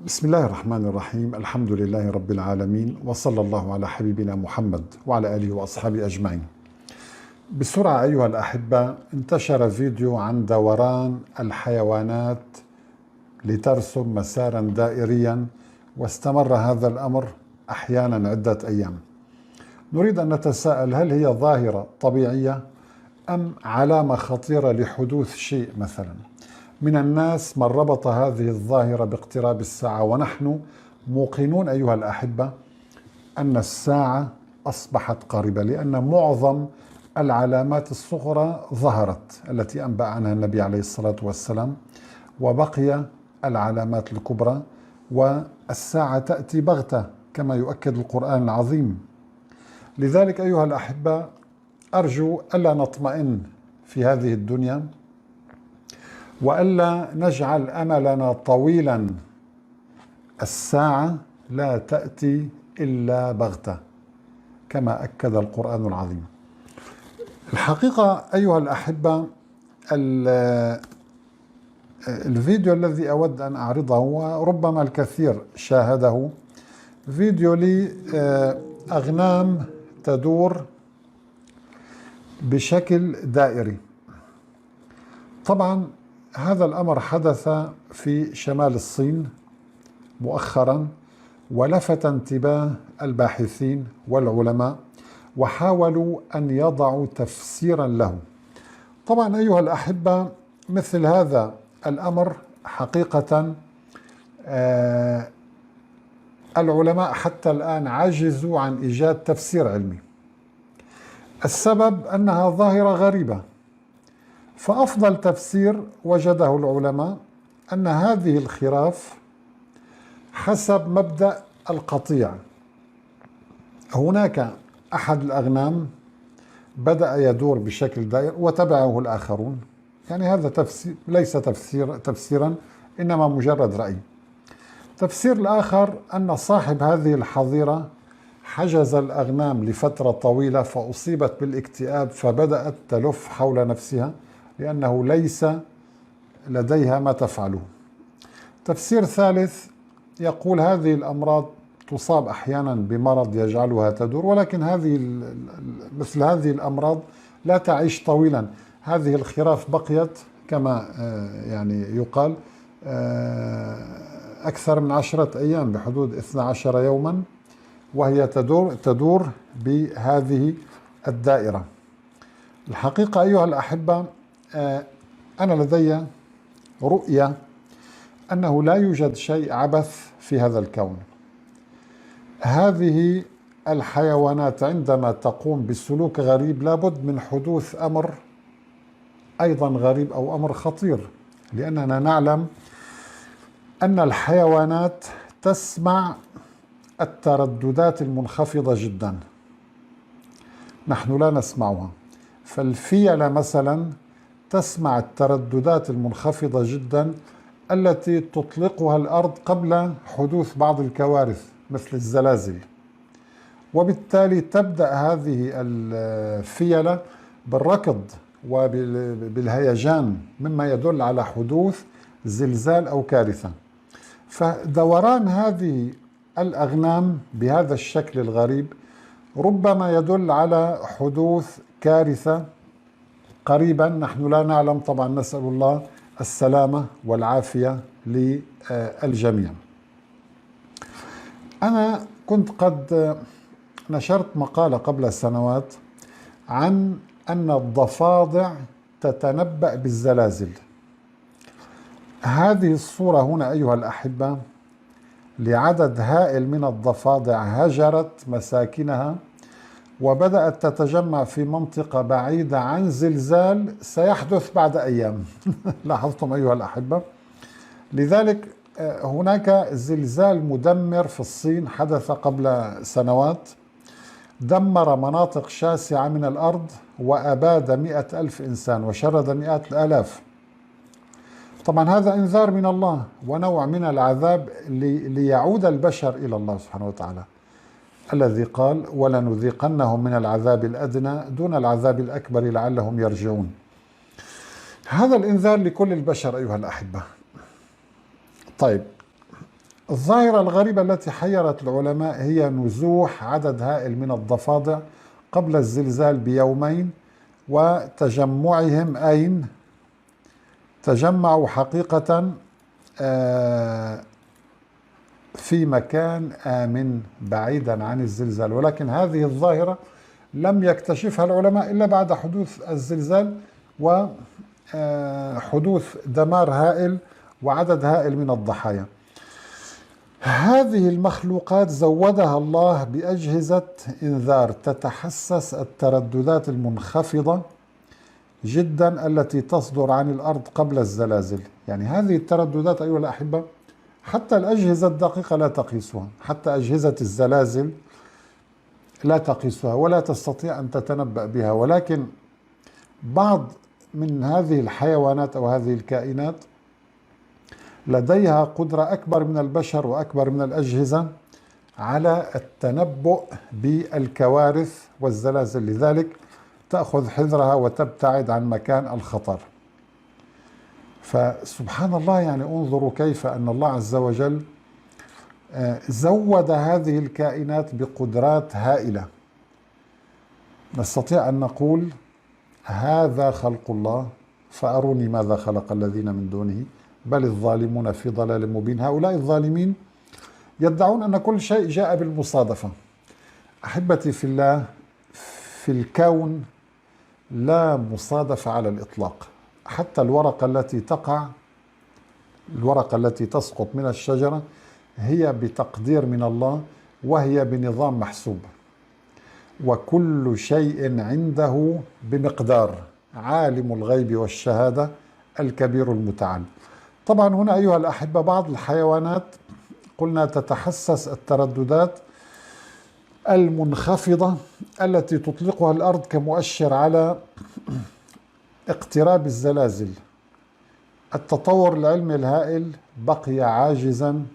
بسم الله الرحمن الرحيم. الحمد لله رب العالمين، وصلى الله على حبيبنا محمد وعلى آله وأصحابه أجمعين. بسرعة أيها الأحبة، انتشر فيديو عن دوران الحيوانات لترسم مسارا دائريا، واستمر هذا الأمر أحيانا عدة أيام. نريد أن نتساءل: هل هي ظاهرة طبيعية أم علامة خطيرة لحدوث شيء مثلا؟ من الناس من ربط هذه الظاهرة باقتراب الساعة، ونحن موقنون أيها الأحبة أن الساعة أصبحت قريبة، لأن معظم العلامات الصغرى ظهرت التي أنبأ عنها النبي عليه الصلاة والسلام، وبقي العلامات الكبرى، والساعة تأتي بغتة كما يؤكد القرآن العظيم. لذلك أيها الأحبة، أرجو ألا نطمئن في هذه الدنيا، وألا نجعل أملنا طويلا. الساعة لا تأتي إلا بغتة كما أكد القرآن العظيم. الحقيقة أيها الأحبة، الفيديو الذي أود أن أعرضه، وربما الكثير شاهده، فيديو لأغنام تدور بشكل دائري. طبعا هذا الأمر حدث في شمال الصين مؤخرا، ولفت انتباه الباحثين والعلماء، وحاولوا أن يضعوا تفسيرا له. طبعا أيها الأحبة، مثل هذا الأمر حقيقة العلماء حتى الآن عجزوا عن إيجاد تفسير علمي. السبب أنها ظاهرة غريبة، فأفضل تفسير وجده العلماء أن هذه الخراف حسب مبدأ القطيع. هناك أحد الأغنام بدأ يدور بشكل دائر وتبعه الآخرون، يعني هذا تفسير ليس تفسيرا، إنما مجرد رأي. تفسير الآخر أن صاحب هذه الحظيرة حجز الأغنام لفترة طويلة، فأصيبت بالاكتئاب فبدأت تلف حول نفسها لأنه ليس لديها ما تفعله. تفسير ثالث يقول هذه الأمراض تصاب أحيانا بمرض يجعلها تدور، ولكن مثل هذه الأمراض لا تعيش طويلا. هذه الخراف بقيت كما يعني يقال أكثر من 10 أيام، بحدود 12 يوما، وهي تدور بهذه الدائرة. الحقيقة أيها الأحبة، أنا لدي رؤية أنه لا يوجد شيء عبث في هذا الكون. هذه الحيوانات عندما تقوم بسلوك غريب لابد من حدوث أمر أيضا غريب أو أمر خطير، لأننا نعلم أن الحيوانات تسمع الترددات المنخفضة جدا، نحن لا نسمعها. فالفيلة مثلا تسمع الترددات المنخفضة جدا التي تطلقها الأرض قبل حدوث بعض الكوارث مثل الزلازل، وبالتالي تبدأ هذه الفيلة بالركض وبالهيجان، مما يدل على حدوث زلزال أو كارثة. فدوران هذه الأغنام بهذا الشكل الغريب ربما يدل على حدوث كارثة قريبا، نحن لا نعلم. طبعا نسأل الله السلامة والعافية للجميع. أنا كنت قد نشرت مقالة قبل سنوات عن أن الضفادع تتنبأ بالزلازل. هذه الصورة هنا أيها الأحبة لعدد هائل من الضفادع هجرت مساكنها وبدأت تتجمع في منطقة بعيدة عن زلزال سيحدث بعد أيام. لاحظتم أيها الأحبة؟ لذلك هناك زلزال مدمر في الصين حدث قبل سنوات، دمر مناطق شاسعة من الأرض وأباد 100,000 إنسان وشرد مئات الآلاف. طبعا هذا إنذار من الله ونوع من العذاب ليعود البشر إلى الله سبحانه وتعالى، الذي قال: ولنذيقنهم من العذاب الأدنى دون العذاب الأكبر لعلهم يرجعون. هذا الإنذار لكل البشر أيها الأحبة. طيب، الظاهرة الغريبة التي حيرت العلماء هي نزوح عدد هائل من الضفادع قبل الزلزال بيومين، وتجمعهم أين؟ تجمعوا حقيقة في مكان آمن بعيدا عن الزلزال، ولكن هذه الظاهرة لم يكتشفها العلماء إلا بعد حدوث الزلزال وحدوث دمار هائل وعدد هائل من الضحايا. هذه المخلوقات زودها الله بأجهزة إنذار تتحسس الترددات المنخفضة جدا التي تصدر عن الأرض قبل الزلازل. يعني هذه الترددات أيها الأحبة حتى الأجهزة الدقيقة لا تقيسها، حتى أجهزة الزلازل لا تقيسها ولا تستطيع أن تتنبأ بها، ولكن بعض من هذه الحيوانات أو هذه الكائنات لديها قدرة أكبر من البشر وأكبر من الأجهزة على التنبؤ بالكوارث والزلازل، لذلك تأخذ حذرها وتبتعد عن مكان الخطر. فسبحان الله، يعني انظروا كيف أن الله عز وجل زود هذه الكائنات بقدرات هائلة. نستطيع أن نقول هذا خلق الله فأروني ماذا خلق الذين من دونه بل الظالمون في ضلال مبين. هؤلاء الظالمين يدعون أن كل شيء جاء بالمصادفة. أحبتي في الله، في الكون لا مصادفة على الإطلاق. حتى الورقة التي تقع، الورقة التي تسقط من الشجرة هي بتقدير من الله وهي بنظام محسوب، وكل شيء عنده بمقدار. عالم الغيب والشهادة الكبير المتعال. طبعا هنا أيها الأحبة بعض الحيوانات قلنا تتحسس الترددات المنخفضة التي تطلقها الأرض كمؤشر على اقتراب الزلازل. التطور العلمي الهائل بقي عاجزا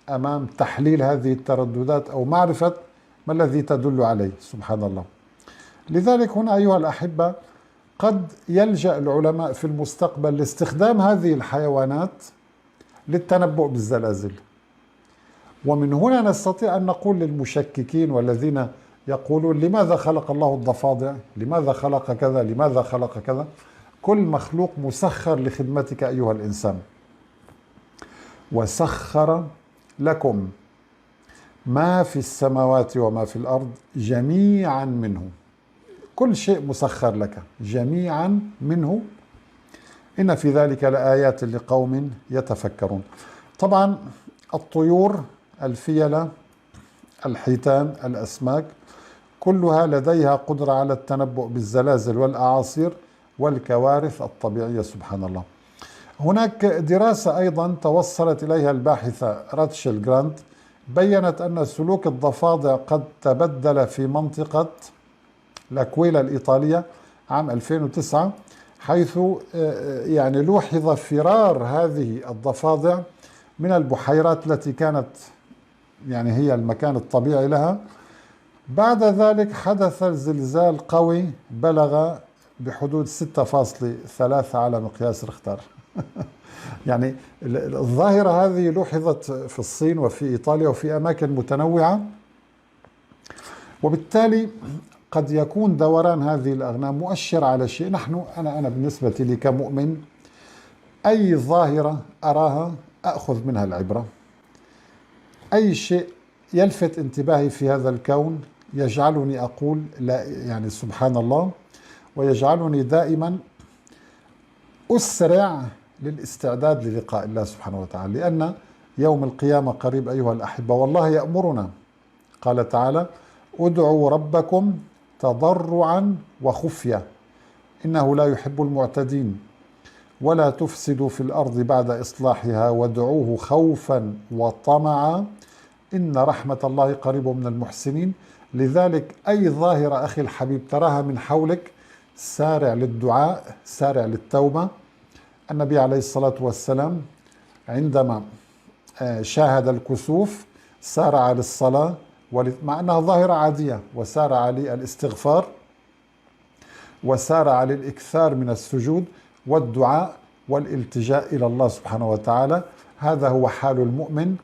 أمام تحليل هذه الترددات أو معرفة ما الذي تدل عليه. سبحان الله. لذلك هنا أيها الأحبة قد يلجأ العلماء في المستقبل لاستخدام هذه الحيوانات للتنبؤ بالزلازل. ومن هنا نستطيع أن نقول للمشككين والذين يقولون لماذا خلق الله الضفادع، لماذا خلق كذا، لماذا خلق كذا، كل مخلوق مسخر لخدمتك أيها الإنسان. وسخر لكم ما في السماوات وما في الأرض جميعا منه. كل شيء مسخر لك جميعا منه، إن في ذلك لآيات لقوم يتفكرون. طبعا الطيور، الفيلة، الحيتان، الأسماك، كلها لديها قدرة على التنبؤ بالزلازل والأعاصير والكوارث الطبيعية. سبحان الله. هناك دراسة أيضا توصلت إليها الباحثة راتشل جرانت بيّنت أن سلوك الضفادع قد تبدل في منطقة الأكويلا الإيطالية عام 2009، حيث يعني لوحظ فرار هذه الضفادع من البحيرات التي كانت يعني هي المكان الطبيعي لها. بعد ذلك حدث زلزال قوي بلغ بحدود 6.3 على مقياس ريختر. يعني الظاهرة هذه لوحظت في الصين وفي إيطاليا وفي أماكن متنوعة، وبالتالي قد يكون دوران هذه الأغنام مؤشر على شيء. أنا بالنسبة لي كمؤمن أي ظاهرة أراها أخذ منها العبرة. أي شيء يلفت انتباهي في هذا الكون يجعلني أقول لا، يعني سبحان الله، ويجعلني دائما أسرع للاستعداد للقاء الله سبحانه وتعالى، لأن يوم القيامة قريب أيها الأحبة، والله يأمرنا. قال تعالى: ادعوا ربكم تضرعا وخفية إنه لا يحب المعتدين ولا تفسدوا في الأرض بعد إصلاحها وادعوه خوفا وطمعا إن رحمة الله قريب من المحسنين. لذلك أي ظاهرة أخي الحبيب تراها من حولك سارع للدعاء، سارع للتوبة. النبي عليه الصلاة والسلام عندما شاهد الكسوف سارع للصلاة مع أنها ظاهرة عادية، وسارع للاستغفار، وسارع للإكثار من السجود والدعاء والالتجاء إلى الله سبحانه وتعالى. هذا هو حال المؤمن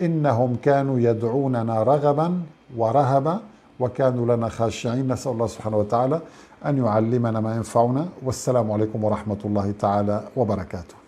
إنهم كانوا يدعوننا رغبا ورهبا وكانوا لنا خاشعين. نسأل الله سبحانه وتعالى أن يعلمنا ما ينفعنا. والسلام عليكم ورحمة الله تعالى وبركاته.